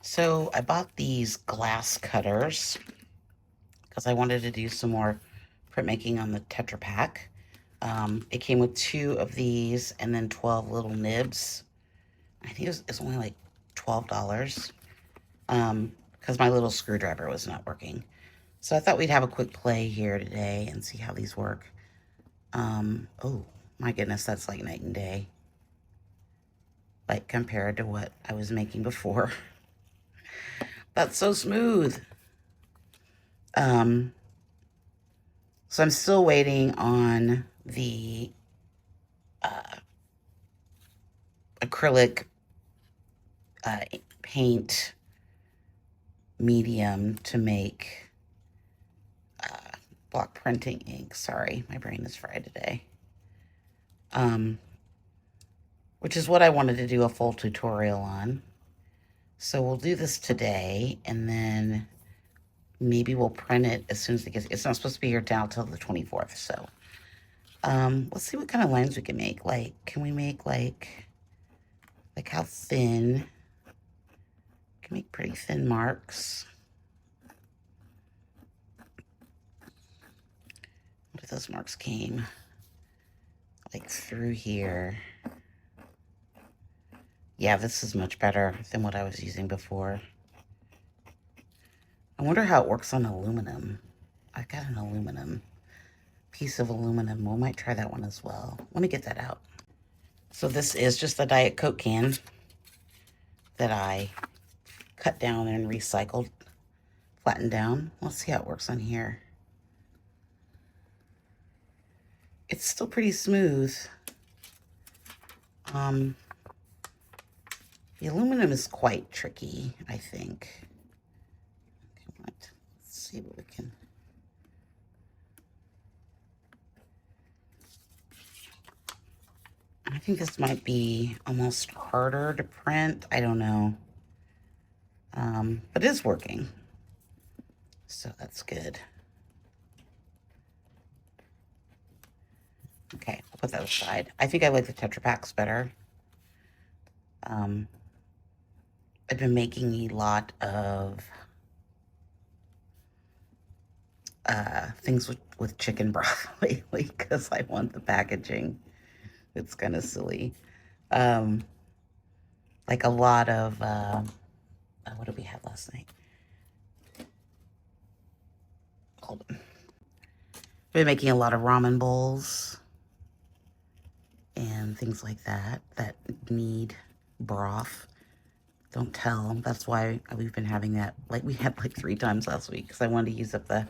So I bought these glass cutters because I wanted to do some more printmaking on the Tetra Pak. It came with 2 of these and then 12 little nibs. I think it's only like $12 because my little screwdriver was not working. So I thought we'd have a quick play here today and see how these work. Oh my goodness, that's like night and day. Like compared to what I was making before. That's so smooth. So I'm still waiting on the acrylic paint medium to make block printing ink. Sorry, my brain is fried today. Which is what I wanted to do a full tutorial on. So we'll do this today, and then maybe we'll print it as soon as it gets. It's not supposed to be here down till the 24th. So let's see what kind of lines we can make. Like, can we make like how thin? We can make pretty thin marks. What if those marks came like through here? Yeah, this is much better than what I was using before. I wonder how it works on aluminum. I've got an aluminum piece of aluminum. We might try that one as well. Let me get that out. So this is just the Diet Coke can that I cut down and recycled, flattened down. Let's see how it works on here. It's still pretty smooth. The aluminum is quite tricky, I think. Okay, let's see what we can. I think this might be almost harder to print. I don't know. But it's working. So that's good. Okay, I'll put that aside. I think I like the Tetra Paks better. I've been making a lot of things with chicken broth lately because I want the packaging. It's kind of silly. Like a lot of, what did we have last night? Hold on. I've been making a lot of ramen bowls and things like that that need broth. Don't tell. That's why we've been having that. Like we had like 3 times last week because I wanted to use up the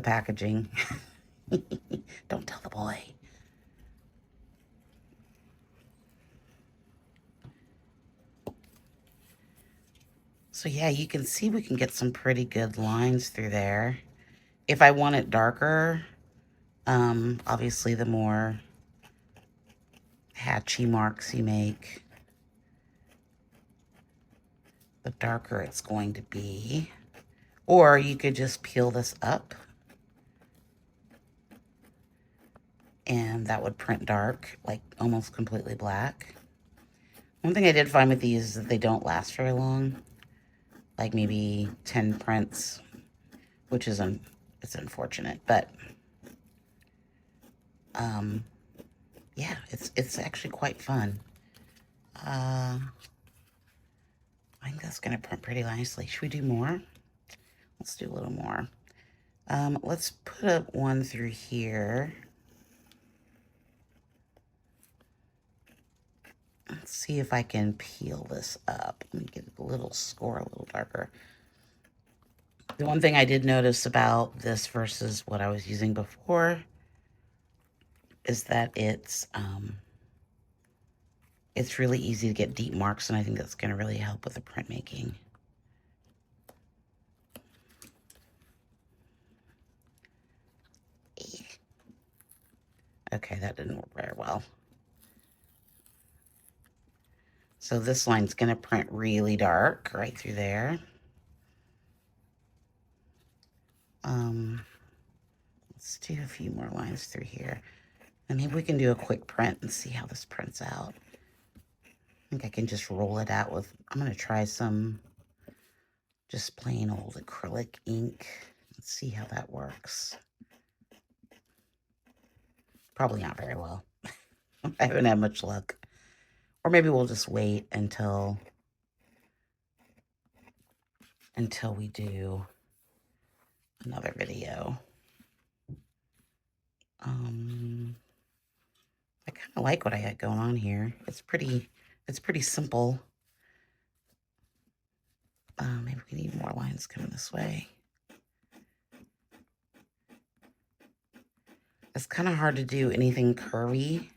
packaging. Don't tell the boy. So yeah, you can see we can get some pretty good lines through there. If I want it darker, obviously the more hatchy marks you make, the darker it's going to be. Or you could just peel this up and that would print dark, like almost completely black. One thing I did find with these is that they don't last very long, like maybe 10 prints, which is it's unfortunate, but yeah, it's actually quite fun. I think that's gonna print pretty nicely. Should we do more? Let's do a little more. Let's put up one through here. Let's see if I can peel this up. Let me get a little score a little darker. The one thing I did notice about this versus what I was using before is that it's really easy to get deep marks, and I think that's going to really help with the printmaking. Okay, that didn't work very well. So this line's going to print really dark right through there. Let's do a few more lines through here. And maybe we can do a quick print and see how this prints out. I think I can just roll it out with, I'm going to try some just plain old acrylic ink. Let's see how that works. Probably not very well. I haven't had much luck. Or maybe we'll just wait until we do another video. I kind of like what I got going on here. It's pretty simple. Maybe we need more lines coming this way. It's kind of hard to do anything curvy.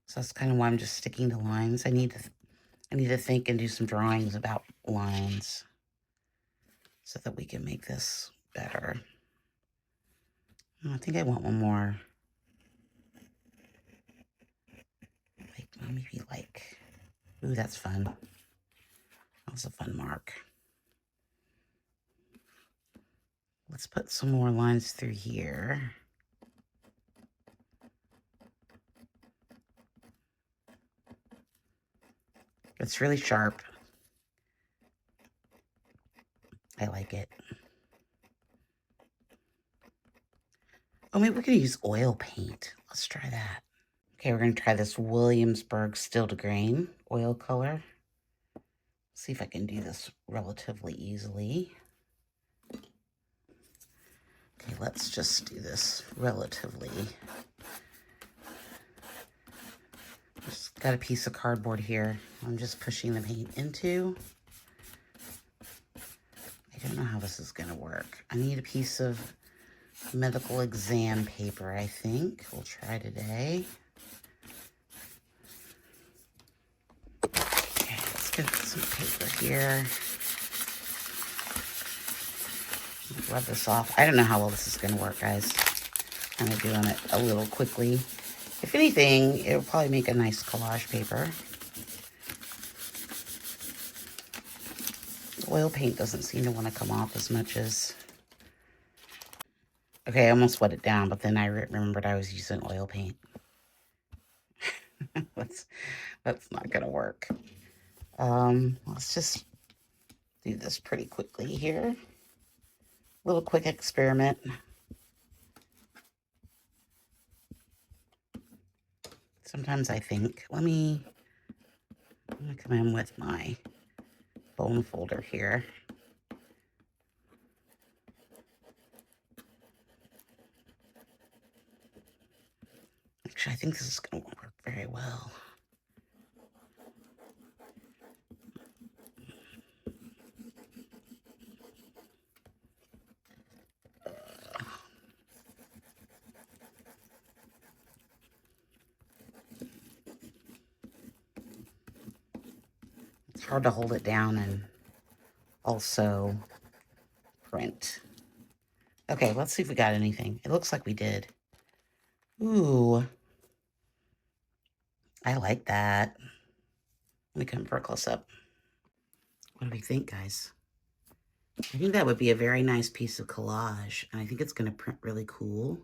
So that's kind of why I'm just sticking to lines. I need to think and do some drawings about lines so that we can make this better. I think I want one more. Maybe like, ooh, that's fun. That was a fun mark. Let's put some more lines through here. It's really sharp. I like it. Oh, maybe we could use oil paint. Let's try that. Okay, we're going to try this Williamsburg Still to Grain oil color. See if I can do this relatively easily. Okay, let's just do this relatively. Just got a piece of cardboard here. I'm just pushing the paint into. I don't know how this is going to work. I need a piece of medical exam paper, I think. We'll try today. Okay, let's get some paper here. Rub this off. I don't know how well this is going to work, guys. I'm kind of doing it a little quickly. If anything, it'll probably make a nice collage paper. Oil paint doesn't seem to want to come off as much as... Okay, I almost wet it down, but then I remembered I was using oil paint. That's not going to work. Let's just do this pretty quickly here. Little quick experiment. Sometimes I think, I'm gonna come in with my bone folder here. Actually, I think this is gonna work very well. It's hard to hold it down and also print. Okay, let's see if we got anything. It looks like we did. Ooh. I like that. Let me come for a close-up. What do we think, guys? I think that would be a very nice piece of collage, and I think it's going to print really cool.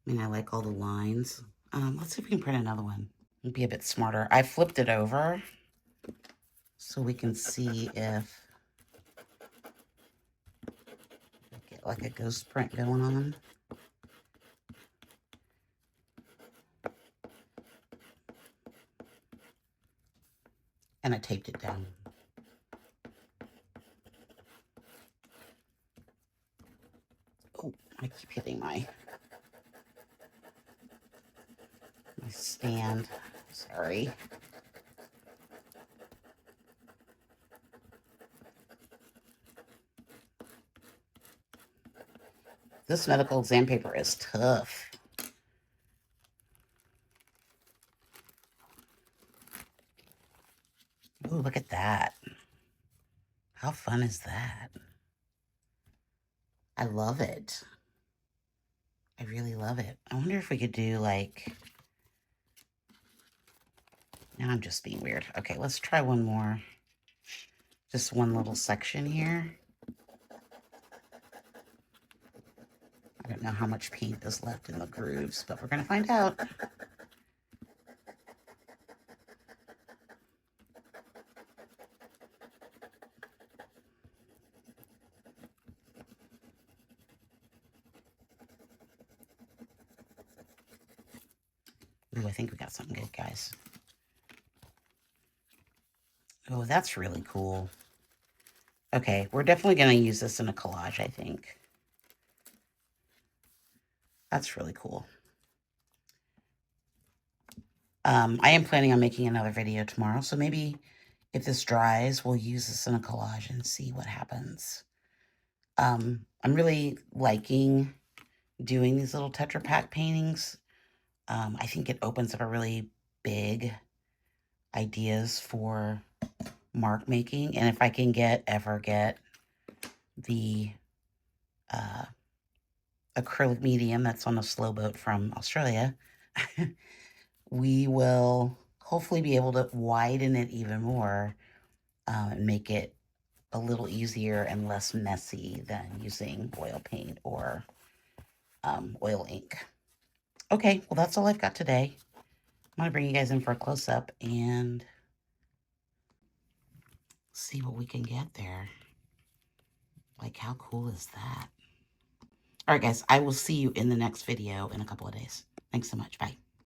I mean, I like all the lines. Let's see if we can print another one. It'd be a bit smarter. I flipped it over so we can see if I get like a ghost print going on. And I taped it down. Oh, I keep hitting my stand. Sorry. This medical exam paper is tough. Ooh, look at that. How fun is that? I love it. I really love it. I wonder if we could do like... Now I'm just being weird. Okay, let's try one more. Just one little section here. I don't know how much paint is left in the grooves, but we're going to find out. Ooh, I think we got something good, guys. Oh, that's really cool. Okay, we're definitely going to use this in a collage, I think. That's really cool. I am planning on making another video tomorrow, so maybe if this dries, we'll use this in a collage and see what happens. I'm really liking doing these little Tetra Pak paintings. I think it opens up a really big ideas for mark making. And if I can ever get the acrylic medium that's on a slow boat from Australia, we will hopefully be able to widen it even more and make it a little easier and less messy than using oil paint or oil ink. Okay, well, that's all I've got today. I'm going to bring you guys in for a close-up and see what we can get there. Like, how cool is that? All right, guys, I will see you in the next video in a couple of days. Thanks so much. Bye.